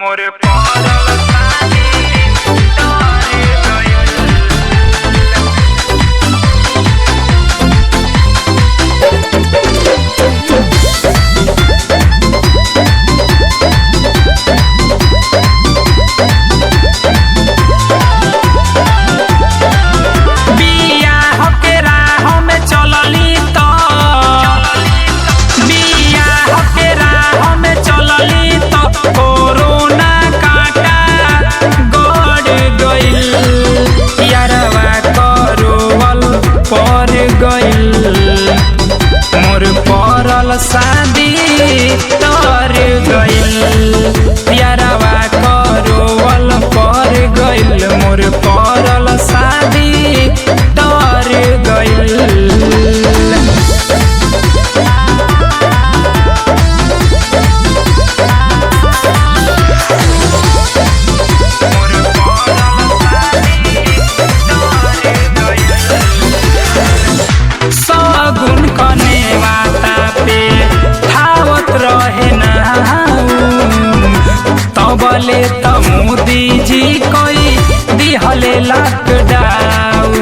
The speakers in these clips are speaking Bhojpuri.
मोरे पारल सानी तारे गयल। बियाह के राह में चलली तो बियाह के राह में चलली तो कोरोना काटा गड़ गइल। यारवा करोवल पर गइल। मोर परल शादी तर गइल। यारवा करोवल पर गइल। मोर परल शादी तर गइल। सगुन कने वाता पे धावत रहे ना तबले त मोदी जी कोई दिहले लॉकडाउन।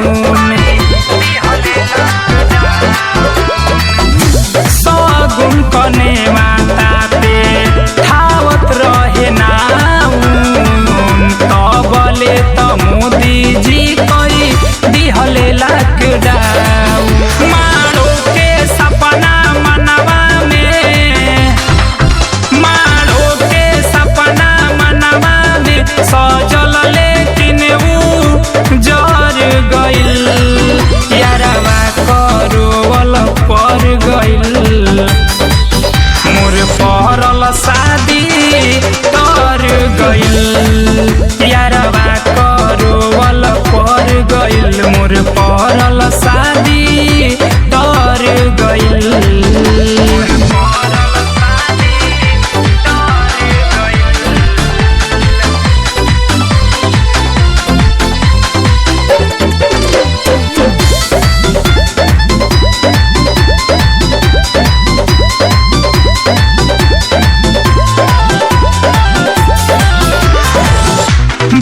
सगुन कने वाता पे धावत रहे ना तबले त मोदी जी कोई दिहले लॉकडाउन। मारो के सपना मनवा में मारो के सपना मनवा में सजल लेकिन ऊ जर गइल। यारवा करोवल पर गइल। मोर परल शादी तर गइल। यारवा करोवल पर गइल। मोर परल शादी तर गइल।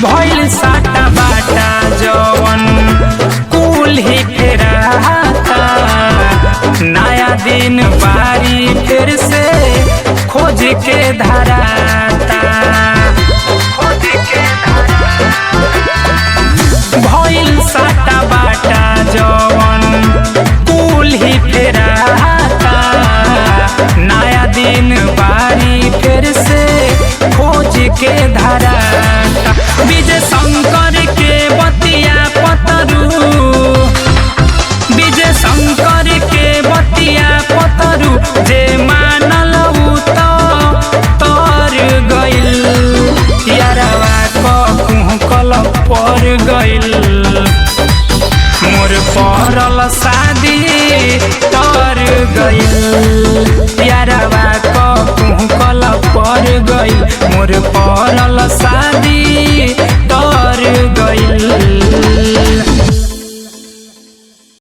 भइल साटा बाटा जवन कुल ही फेराता। नया दिन बारी फिर से खोज के धराता। भइल साटा बाटा जवन कुल ही फेराता। नया दिन बारी फिर से खोज के धराता। विजय शंकर के बतिया पतरू विजय शंकर के बतिया पतरू जे मानल उ तो तर गइल। यारवा कुहकल पर गइल। मोर परल शादी तर गइल। यारवा कुहकल पर गइल। मोर परल शादी